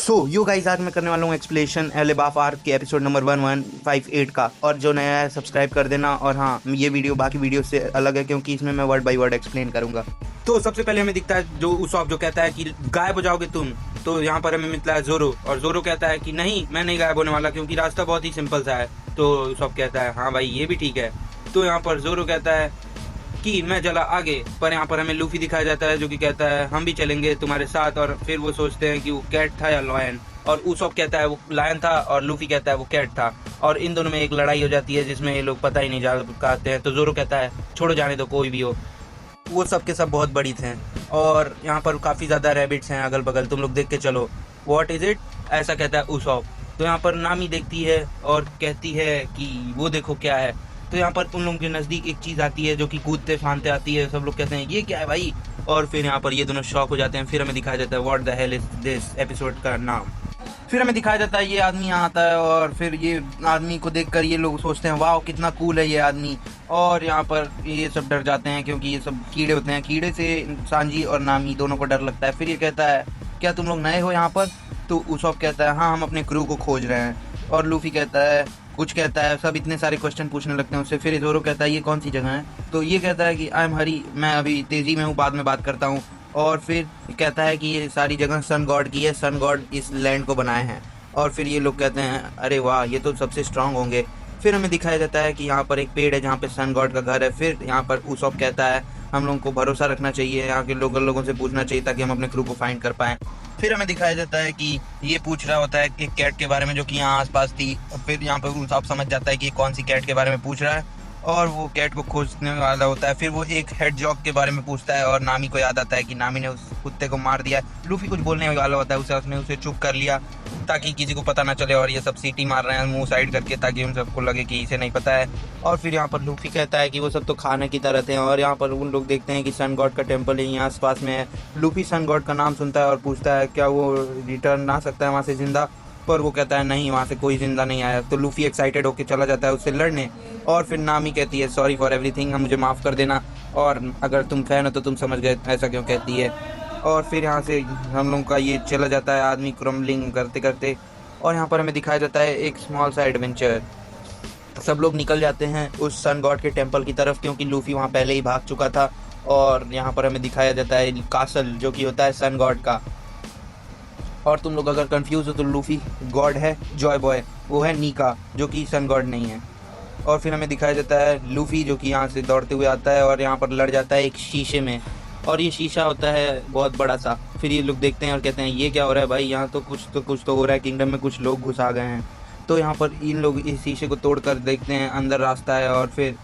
Yo guys, आज मैं करने वाला हूँ एक्सप्लेनेशन एलिबाफ आर्क के एपिसोड नंबर 1158 का। और जो नया है सब्सक्राइब कर देना। और हाँ, ये वीडियो बाकी वीडियो से अलग है क्योंकि इसमें मैं वर्ड बाय वर्ड एक्सप्लेन करूंगा। तो सबसे पहले हमें दिखता है जो उसॉप जो कहता है कि गायब हो जाओगे तुम। तो यहाँ पर हमें मिलता है जोरो, और जोरो कहता है कि नहीं, मैं नहीं गायब होने वाला क्योंकि रास्ता बहुत ही सिंपल सा है। तो उसॉप कहता है हाँ भाई, ये भी ठीक है। तो यहाँ पर जोरो कहता है कि मैं चला आगे, पर यहाँ पर हमें लूफी दिखाया जाता है जो कि कहता है हम भी चलेंगे तुम्हारे साथ। और फिर वो सोचते हैं कि वो कैट था या लॉयन, और उसॉप कहता है वो लायन था और लूफी कहता है वो कैट था। और इन दोनों में एक लड़ाई हो जाती है जिसमें ये लोग पता ही नहीं जा पाते हैं। तो जोरो कहता है छोड़ो, जाने दो, कोई भी हो। वो सब के सब बहुत बड़ी थे और यहाँ पर काफ़ी ज़्यादा रैबिट्स हैं अगल बगल, तुम लोग देख के चलो। व्हाट इज़ इट, ऐसा कहता है उसॉप। तो यहाँ पर नामी देखती है और कहती है कि वो देखो क्या है। तो यहाँ पर उन लोगों के नज़दीक एक चीज़ आती है जो कि कूदते फांदते आती है। सब लोग कहते हैं ये क्या है भाई, और फिर यहाँ पर ये दोनों शॉक हो जाते हैं। फिर हमें दिखाया जाता है what the hell is this, episode का नाम। फिर हमें दिखाया जाता है ये आदमी यहाँ आता है और फिर ये आदमी को देखकर ये लोग सोचते हैं वाह कितना कूल है ये आदमी। और यहाँ पर ये सब डर जाते हैं क्योंकि ये सब कीड़े होते हैं। कीड़े से सांजी और नामी दोनों को डर लगता है। फिर ये कहता है क्या तुम लोग नए हो यहाँ पर? तो उसॉप कहता है हाँ, हम अपने क्रू को खोज रहे हैं। और लूफी कहता है कुछ कहता है, सब इतने सारे क्वेश्चन पूछने लगते हैं उससे। फिर जोरो कहता है ये कौन सी जगह है? तो ये कहता है कि आई एम हरी, मैं अभी तेज़ी में हूँ, बाद में बात करता हूँ। और फिर कहता है कि ये सारी जगह सन गॉड की है, सन गॉड इस लैंड को बनाए हैं। और फिर ये लोग कहते हैं अरे वाह, ये तो सबसे स्ट्रांग होंगे। फिर हमें दिखाया जाता है कि यहाँ पर एक पेड़ है जहाँ पे सन गॉड का घर है। फिर यहाँ पर उसॉप कहता है हम लोगों को भरोसा रखना चाहिए, यहाँ के लोगों से पूछना चाहिए ताकि हम अपने क्रू को फाइंड कर पाएँ। फिर हमें दिखाया जाता है कि ये पूछ रहा होता है एक कैट के बारे में जो कि यहाँ आसपास थी। फिर यहाँ पर उसॉप समझ जाता है कि कौन सी कैट के बारे में पूछ रहा है और वो कैट को खोजने वाला होता है। फिर वो एक हेडजॉग के बारे में पूछता है और नामी को याद आता है कि नामी ने उस कुत्ते को मार दिया है। लूफी कुछ बोलने वाला होता है, उसने उसे चुप कर लिया ताकि किसी को पता ना चले। और ये सब सीटी मार रहे हैं मुंह साइड करके ताकि उन सबको लगे कि इसे नहीं पता है। और फिर यहाँ पर लूफी कहता है कि वो सब तो खाने की तरह थे। और यहाँ पर उन लोग देखते हैं कि सन गॉड का टेम्पल यहीं आस पास में है। लूफी सन गॉड का नाम सुनता है और पूछता है क्या वो रिटर्न आ सकता है वहाँ से जिंदा? पर वो कहता है नहीं, वहाँ से कोई जिंदा नहीं आया। तो लूफी एक्साइटेड होकर चला जाता है उससे लड़ने। और फिर नामी कहती है सॉरी फॉर एवरीथिंग, मुझे माफ़ कर देना, और अगर तुम फैन हो तो तुम समझ गए ऐसा क्यों कहती है। और फिर यहाँ से हम लोगों का ये चला जाता है आदमी क्रम्बलिंग करते करते। और यहाँ पर हमें दिखाया जाता है एक स्मॉल सा एडवेंचर। सब लोग निकल जाते हैं उस सन गॉड के टेम्पल की तरफ क्योंकि लूफी वहाँ पहले ही भाग चुका था। और यहाँ पर हमें दिखाया जाता है कासल जो कि होता है सन गॉड का। और तुम लोग अगर कंफ्यूज हो तो लूफी गॉड है जॉय बॉय, वो है नीका जो कि सन गॉड नहीं है। और फिर हमें दिखाया जाता है लूफी जो कि यहाँ से दौड़ते हुए आता है और यहाँ पर लड़ जाता है एक शीशे में। और ये शीशा होता है बहुत बड़ा सा। फिर ये लोग देखते हैं और कहते हैं ये क्या हो रहा है भाई, यहाँ तो कुछ तो हो रहा है, किंगडम में कुछ लोग घुस आ गए हैं। तो यहाँ पर इन लोग इस शीशे को तोड़ कर देखते हैं, अंदर रास्ता है। और फिर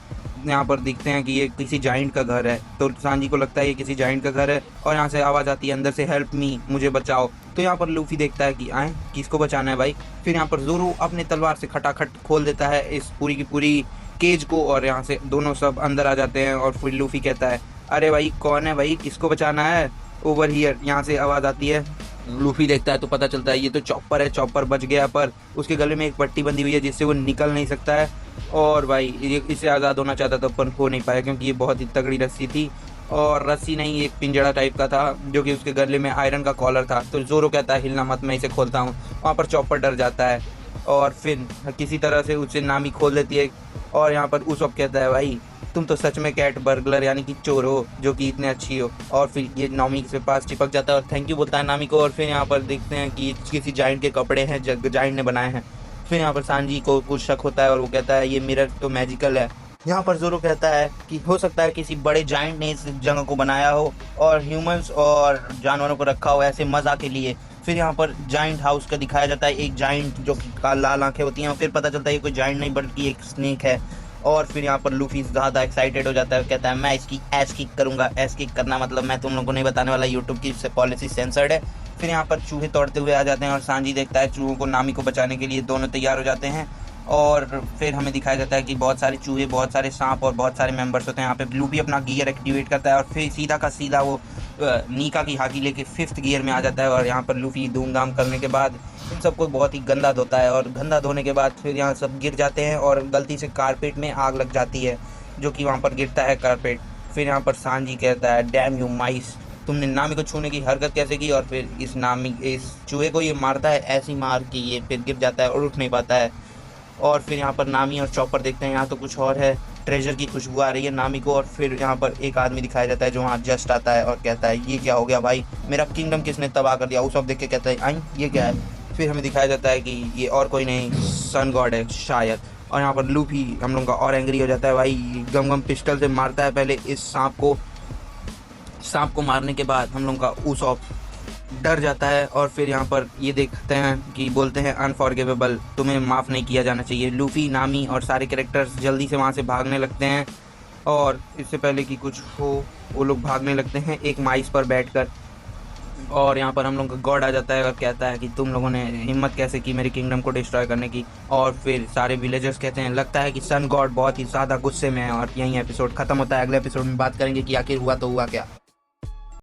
यहाँ पर दिखते हैं कि ये किसी जाइंट का घर है। तो सांजी को लगता है ये किसी जाइंट का घर है और यहाँ से आवाज़ आती है अंदर से हेल्प मी, मुझे बचाओ। तो यहाँ पर लूफी देखता है कि आए किसको बचाना है भाई। फिर यहाँ पर जोरो अपने तलवार से खटाखट खोल देता है इस पूरी की पूरी केज को और यहाँ से दोनों सब अंदर आ जाते हैं। और फिर लूफी कहता है अरे भाई कौन है भाई, किसको बचाना है, ओवर हियर, यहाँ से आवाज़ आती है। लूफी देखता है तो पता चलता है ये तो चॉपर है। चॉपर बच गया पर उसके गले में एक पट्टी बंधी हुई है जिससे वो निकल नहीं सकता है। और भाई ये इससे आज़ाद होना चाहता था पर हो नहीं पाया क्योंकि ये बहुत ही तगड़ी रस्सी थी। और रस्सी नहीं, एक पिंजड़ा टाइप का था जो कि उसके गले में आयरन का कॉलर था। तो जोरो कहता है हिलना मत, मैं इसे खोलता हूँ। वहाँ पर चॉपर डर जाता है और फिर किसी तरह से उसे नामी खोल देती है। और यहाँ पर उसॉप कहता है भाई तुम तो सच में कैट बर्गलर यानी कि चोर हो जो कि इतने अच्छी हो। और फिर ये नामी के पास चिपक जाता है और थैंक यू बोलता है नामी को। और फिर यहाँ पर देखते हैं कि किसी जाइंट के कपड़े हैं जो जाइंट ने बनाए हैं। फिर यहाँ पर सांजी को कुछ शक होता है और वो कहता है ये मिरर तो मैजिकल है। यहाँ पर जोरो कहता है कि हो सकता है किसी बड़े जाइंट ने इस जगह को बनाया हो और ह्यूमंस और जानवरों को रखा हो ऐसे मज़ा के लिए। फिर यहाँ पर जाइंट हाउस का दिखाया जाता है, एक जाइंट जो कि लाल आंखें होती हैं। और फिर पता चलता है ये कोई जाइंट नहीं बल्कि एक स्नेक है। और फिर यहाँ पर लूफी ज़्यादा एक्साइटेड हो जाता है, कहता है मैं इसकी एस किक करूँगा। एस किक करना मतलब मैं तुम लोगों को नहीं बताने वाला, यूट्यूब की पॉलिसी सेंसर्ड है। फिर यहाँ पर चूहे तोड़ते हुए आ जाते हैं और सांजी देखता है चूहों को नामी को बचाने के लिए दोनों तैयार हो जाते हैं। और फिर हमें दिखाया जाता है कि बहुत सारे चूहे, बहुत सारे सांप और बहुत सारे मेंबर्स होते हैं। यहाँ पे लूफी अपना गियर एक्टिवेट करता है और फिर सीधा का सीधा वो नीका की हाकी लेके 5th गियर में आ जाता है। और यहाँ पर लूफी धूमधाम करने के बाद इन सबको बहुत ही गंदा धोता है। और गंदा धोने के बाद फिर यहाँ सब गिर जाते हैं और गलती से कारपेट में आग लग जाती है जो कि वहाँ पर गिरता है कारपेट। फिर यहाँ पर सांजी कहता है डैम यू माइस, तुमने नामी को छूने की हरकत कैसे की, और फिर इस चूहे को ये मारता है ऐसी मार कि ये फिर गिर जाता है और उठ नहीं पाता है। और फिर यहाँ पर नामी और चॉपर देखते हैं यहाँ तो कुछ और है, ट्रेजर की खुशबू आ रही है नामी को। और फिर यहाँ पर एक आदमी दिखाया जाता है जो वहाँ जस्ट आता है और कहता है ये क्या हो गया भाई, मेरा किंगडम किसने तबाह कर दिया। उस सब देख के कहता है आई ये क्या है। फिर हमें दिखाया जाता है कि ये और कोई नहीं सन गॉड है शायद। और यहाँ पर लूफी हम लोग का और एंग्री हो जाता है भाई, गम गम पिस्टल से मारता है पहले इस सांप को मारने के बाद हम लोग का उसॉप डर जाता है। और फिर यहाँ पर ये देखते हैं कि बोलते हैं अनफॉरगिवेबल, तुम्हें माफ़ नहीं किया जाना चाहिए। लूफी नामी और सारे कैरेक्टर्स जल्दी से वहाँ से भागने लगते हैं, और इससे पहले कि कुछ हो वो लोग भागने लगते हैं एक माइस पर बैठकर। और यहाँ पर हम लोग का गॉड आ जाता है और कहता है कि तुम लोगों ने हिम्मत कैसे की मेरे किंगडम को डिस्ट्रॉय करने की। और फिर सारे विलेजर्स कहते हैं लगता है कि सन गॉड बहुत ही ज़्यादा गुस्से में है। और यहीं एपिसोड ख़त्म होता है। अगले एपिसोड में बात करेंगे कि आखिर हुआ तो हुआ क्या।